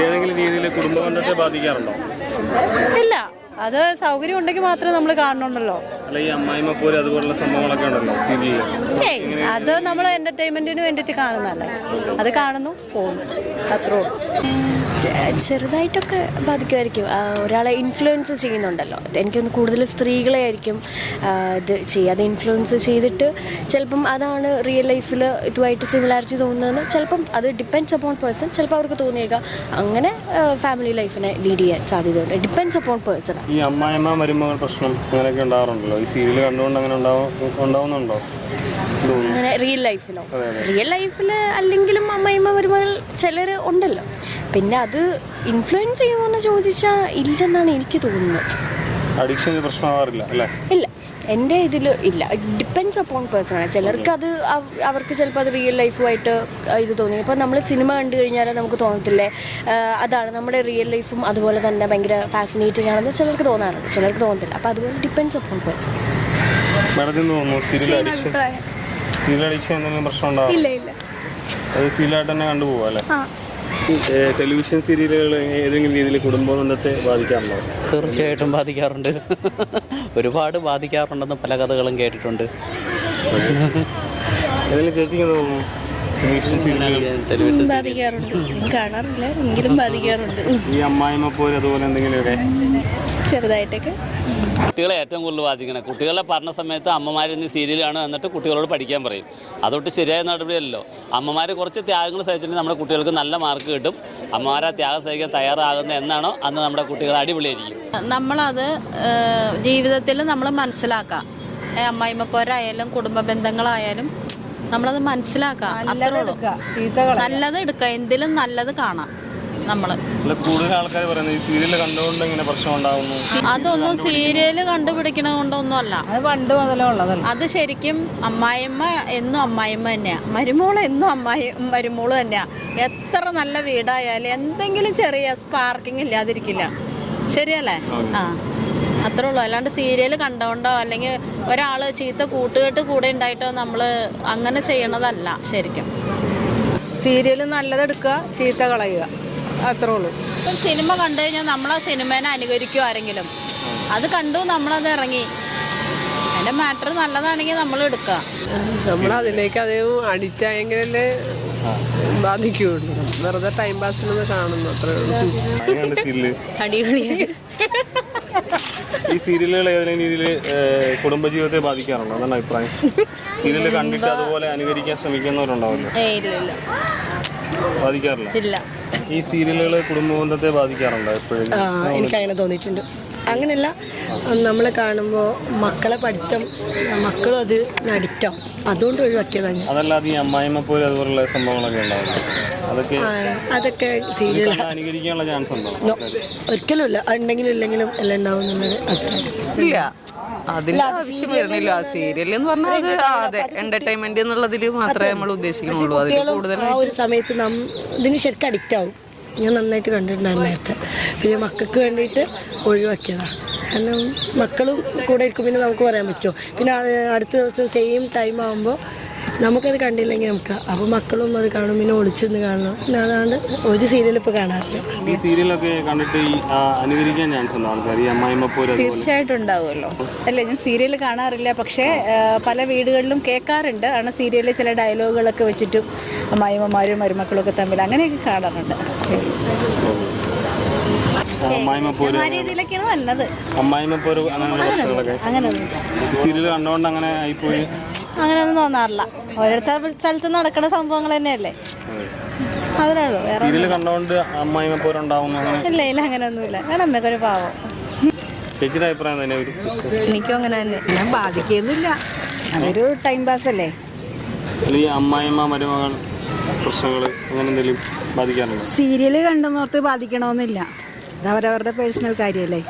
ഏതെങ്കിലും രീതിയിൽ കുടുംബ ബന്ധത്തെ ബാധിക്കാറുണ്ടോ? ഇല്ല, അത് സൗകര്യം ഉണ്ടെങ്കിൽ മാത്രമേ നമ്മൾ കാണുന്നുണ്ടല്ലോ. അല്ല, ഈ അമ്മായിമ്മ പോലെ അതുപോലുള്ള സംഭവങ്ങളൊക്കെ ഉണ്ടല്ലോ സീരിയലിൽ, അത് നമ്മൾ എന്റർടൈൻമെന്റിന് വേണ്ടിയിട്ട് കാണുന്നതല്ലേ. അത് കാണുന്നു, പോകുന്നു, അത്രേ ഉള്ളൂ. ചെറുതായിട്ടൊക്കെ ബാധിക്കുമായിരിക്കും. ഒരാളെ ഇൻഫ്ലുവൻസ് ചെയ്യുന്നുണ്ടല്ലോ. എനിക്കൊന്ന് കൂടുതൽ സ്ത്രീകളെ ആയിരിക്കും ഇത് ചെയ്യുക. അത് ഇൻഫ്ലുവൻസ് ചെയ്തിട്ട് ചിലപ്പം അതാണ് റിയൽ ലൈഫിൽ ഇതുമായിട്ട് സിമിലാരിറ്റി തോന്നുന്നതെന്ന് ചിലപ്പം അത് ഡിപ്പെൻഡ്സ് അപ്പോൺ പേഴ്സൺ. ചിലപ്പോൾ അവർക്ക് തോന്നിയേക്കാം. അങ്ങനെ ഫാമിലി ലൈഫിനെ ലീഡ് ചെയ്യാൻ സാധ്യതയുണ്ട്. Depends upon person. ഈ അമ്മായിമ്മ മരുമകൾ പ്രശ്നം അങ്ങനെയൊക്കെ ഉണ്ടാകാറുണ്ടല്ലോ. ഈ സീരിയൽ കണ്ടുകൊണ്ട് അങ്ങനെ ഉണ്ടാവുന്നുണ്ടോ? അങ്ങനെ റിയൽ ലൈഫിൽ അല്ലെങ്കിലും അമ്മായിമ്മ മരുമകൾ ചിലർ ഉണ്ടല്ലോ. പിന്നെ അത് ഇൻഫ്ലുവൻസ് ചെയ്യുമെന്ന് ചോദിച്ചാൽ ഇല്ലെന്നാണ് എനിക്ക് തോന്നുന്നത്. അഡിക്ഷൻ പ്രശ്നമാവാറില്ല അല്ലേ? ഇല്ല, എൻ്റെ ഇതിൽ ഇല്ല. ഡിപ്പെൻഡ്സ് അപ്പോൺ പേഴ്സണാണ്. ചിലർക്ക് അത് അവർക്ക് ചിലപ്പോൾ അത് റിയൽ ലൈഫുമായിട്ട് ഇത് തോന്നി. ഇപ്പോൾ നമ്മൾ സിനിമ കണ്ടു കഴിഞ്ഞാൽ നമുക്ക് തോന്നത്തില്ലേ അതാണ് നമ്മുടെ റിയൽ ലൈഫും അതുപോലെ തന്നെ ഭയങ്കര ഫാസിനേറ്റിംഗ് ആണെന്ന് ചിലർക്ക് തോന്നാറുണ്ട്, ചിലർക്ക് തോന്നത്തില്ല. അപ്പോൾ അതുപോലെ depends upon person. Serial addiction എന്തെങ്കിലും പ്രശ്നം ഉണ്ടാവും? ഇല്ല, അത് സീരിയലായിട്ട് തന്നെ കണ്ടുപോകും അല്ലേ? ടെലിവിഷൻ സീരിയലുകൾ ഏതെങ്കിലും രീതിയിൽ കുടുംബ ബന്ധത്തെ ബാധിക്കാറുണ്ടോ? തീർച്ചയായിട്ടും ബാധിക്കാറുണ്ട്. ഒരുപാട് ബാധിക്കാറുണ്ടെന്ന് പല കഥകളും കേട്ടിട്ടുണ്ട്. ചേച്ചിക്ക് തോന്നുന്നു ടെലിവിഷൻ ബാധിക്കാറുണ്ട്. കാണാറില്ല, എങ്കിലും ബാധിക്കാറുണ്ട്. ഈ അമ്മായിമ്മ പോലെ അതുപോലെ എന്തെങ്കിലുമൊക്കെ ചെറുതായിട്ടൊക്കെ കുട്ടികളെ ഏറ്റവും കൂടുതൽ ബാധിക്കണം. കുട്ടികളെ പറഞ്ഞ സമയത്ത് അമ്മമാർ ഇന്ന് സീരിയൽ കാണും, എന്നിട്ട് കുട്ടികളോട് പഠിക്കാൻ പറയും. അതൊട്ട് ശരിയായ നടപടിയല്ലോ. അമ്മമാർ കുറച്ച് ത്യാഗങ്ങൾ സഹിച്ചിട്ട് നമ്മുടെ കുട്ടികൾക്ക് നല്ല മാർക്ക് കിട്ടും. അമ്മമാരെ ത്യാഗം സഹിക്കാൻ തയ്യാറാകുന്ന എന്നാണോ അന്ന് നമ്മുടെ കുട്ടികൾ അടിപൊളിയായിരിക്കും. നമ്മളത് ജീവിതത്തിൽ നമ്മൾ മനസ്സിലാക്കാം. അമ്മായിമ്മ പോരായാലും കുടുംബ ബന്ധങ്ങളായാലും നമ്മളത് മനസ്സിലാക്കാം. അത്രേ ഉള്ളൂ. നല്ലത് എടുക്കുക, എന്തിലും നല്ലത് കാണാം. കൂടുതൽ ആൾക്കാർ പറയുന്നത് ഈ സീരിയൽ കണ്ടുകൊണ്ട് ഇങ്ങനെ പ്രശ്നം ഉണ്ടാകുന്നു. അതൊന്നും സീരിയല് കണ്ടുപിടിക്കണ കൊണ്ടൊന്നും അല്ല, അത് പണ്ട് മുതലേ ഉള്ളതല്ല. അത് ശരിക്കും അമ്മായിമ്മ എന്നും അമ്മായിമ്മ തന്നെയാ, മരുമോള് എന്നും മരുമോള് തന്നെയാ. എത്ര നല്ല വീടായാലും എന്തെങ്കിലും ചെറിയ സ്പാർക്കിങ് ഇല്ലാതിരിക്കില്ല. ശരിയല്ലേ? അത്രേ ഉള്ളൂ. അല്ലാണ്ട് സീരിയൽ കണ്ടോണ്ടോ അല്ലെങ്കിൽ ഒരാൾ ചീത്ത കൂട്ടുകെട്ട് കൂടെ ഉണ്ടായിട്ടോ നമ്മൾ അങ്ങനെ ചെയ്യണതല്ല. ശരിക്കും സീരിയൽ നല്ലതെടുക്കുക, ചീത്ത കളയുക, അത്രേ ഉള്ളൂ. ഇപ്പം സിനിമ കണ്ടു കഴിഞ്ഞാൽ നമ്മളാ സിനിമേനെ അനുകരിക്കുമോ ആരെങ്കിലും? അത് കണ്ടു, നമ്മളത് ഇറങ്ങി. അതിൻ്റെ മാറ്റർ നല്ലതാണെങ്കിൽ നമ്മൾ എടുക്കുക. നമ്മളതിലേക്ക് അധികം അഡിക്റ്റ് ആയെങ്കിലല്ലേ ബാധിക്കുകയുള്ളൂ. വെറുതെ ടൈം പാസിനൊന്ന് കാണുന്നു, അത്രേ ഉള്ളൂ. അടിപൊളിയാണ്. ഈ സീരിയലുകൾ ഏതെങ്കിലും രീതിയിൽ കുടുംബജീവിതത്തെ ബാധിക്കാറുണ്ടോ? അതാണ് അഭിപ്രായം. സീരിയൽ കണ്ടിട്ട് അതുപോലെ അനുകരിക്കാൻ ശ്രമിക്കുന്നവരുണ്ടാവില്ല? ബാധിക്കാറില്ല. ഇല്ല. ഈ സീരിയലുകൾ കുടുംബ ബന്ധത്തെ ബാധിക്കാറുണ്ടോ എപ്പോഴും? എനിക്കങ്ങനെ തോന്നിയിട്ടുണ്ട്. അങ്ങനെയല്ല, നമ്മളെ കാണുമ്പോൾ മക്കളെ പഠിത്തം, മക്കളും അത് അഡിക്റ്റാവും. അതുകൊണ്ട് ഒഴിവാക്കിയതാണ് ഞാൻ. അതല്ലാതെ ഈ അമ്മായിമ്മ പോലെ അതുപോലുള്ള സംഭവങ്ങളൊക്കെ ഉണ്ടാവില്ല? അതൊക്കെ സീരിയൽ അനുകരിക്കാനുള്ള ചാൻസ് ഉണ്ടോ? ഒരിക്കലും ഇല്ല. ഉണ്ടെങ്കിലും ഇല്ലെങ്കിലും എല്ലാം ഉണ്ടാവും എന്നുള്ളത് ഇല്ല, അതിന്റെ ആവശ്യം വരുന്നില്ല. സീരിയൽ എന്ന് പറഞ്ഞാൽ അതെ എന്റർടൈൻമെന്റ് എന്നുള്ളതിൽ മാത്രമേ നമ്മൾ ഉദ്ദേശിക്കുന്നുള്ളൂ. അതിൽ കൂടുതൽ ആ ഒരു സമയത്ത് ഇതിന് ശരിക്കും അഡിക്റ്റ് ആവും. ഞാൻ നന്നായിട്ട് കണ്ടിട്ടുണ്ടായിരുന്നു നേരത്തെ. പിന്നെ മക്കൾക്ക് വേണ്ടിയിട്ട് ഒഴിവാക്കിയതാണ്. കാരണം മക്കളും കൂടെ ഇരിക്കും, പിന്നെ നമുക്ക് പറയാൻ പറ്റുമോ? പിന്നെ അടുത്ത ദിവസം സെയിം ടൈം ആകുമ്പോൾ നമുക്കത് കണ്ടില്ലെങ്കിൽ നമുക്ക് അപ്പോൾ മക്കളും അത് കാണും, പിന്നെ ഒളിച്ചെന്ന് കാണണം. പിന്നെ അതാണ് ഒരു സീരിയൽ ഇപ്പോൾ കാണാറില്ല. ഈ സീരിയലൊക്കെ കണ്ടിട്ട് അനുകരിക്കാൻ ചാൻസ് ഉണ്ടോ ആൾക്കാർ? ഈ അമ്മായിമ്മ പോലെ തീർച്ചയായിട്ടും ഉണ്ടാവുമല്ലോ. അല്ലേ, ഞാൻ സീരിയൽ കാണാറില്ല, പക്ഷേ പല വീടുകളിലും കേൾക്കാറുണ്ട്. ആണ് സീരിയലിൽ ചില ഡയലോഗുകളൊക്കെ വെച്ചിട്ടും അമ്മായിമ്മമാരും മരുമക്കളൊക്കെ തമ്മിൽ അങ്ങനെയൊക്കെ കാണാറുണ്ട്. രീതിയിലൊക്കെയാണ് നല്ലത്. അമ്മായിമ്മ പോലെ അങ്ങനെയൊന്നും സീരിയൽ കണ്ടുകൊണ്ട് അങ്ങനെ ആയിപ്പോയി അങ്ങനെയൊന്നും തോന്നാറില്ല. ഓരോരുത്തർ സ്ഥലത്ത് നടക്കുന്ന സംഭവങ്ങൾ തന്നെയല്ലേ, അതിനുള്ളൂ. സീരിയൽ കണ്ടുകൊണ്ട് അമ്മായിമ്മ പോലെ ഉണ്ടാവുന്നു? ഇല്ല, അങ്ങനെയൊന്നുമില്ല. കാരണം അമ്മയ്ക്കൊരു പാവം. ചേച്ചിയുടെ അഭിപ്രായം തന്നെ? എനിക്കും അങ്ങനെ തന്നെ. ഞാൻ ബാധിക്കൊന്നുമില്ല, അതൊരു ടൈം പാസ് അല്ലേ. ഈ അമ്മായിമ്മ മരുമകൾ പ്രശ്നങ്ങൾ അങ്ങനെ എന്തെങ്കിലും ബാധിക്കാറുണ്ടോ? സീരിയൽ കണ്ടെന്നോർത്ത് ബാധിക്കണമെന്നില്ല. അത് അവരവരുടെ പേഴ്സണൽ കാര്യമല്ലേ.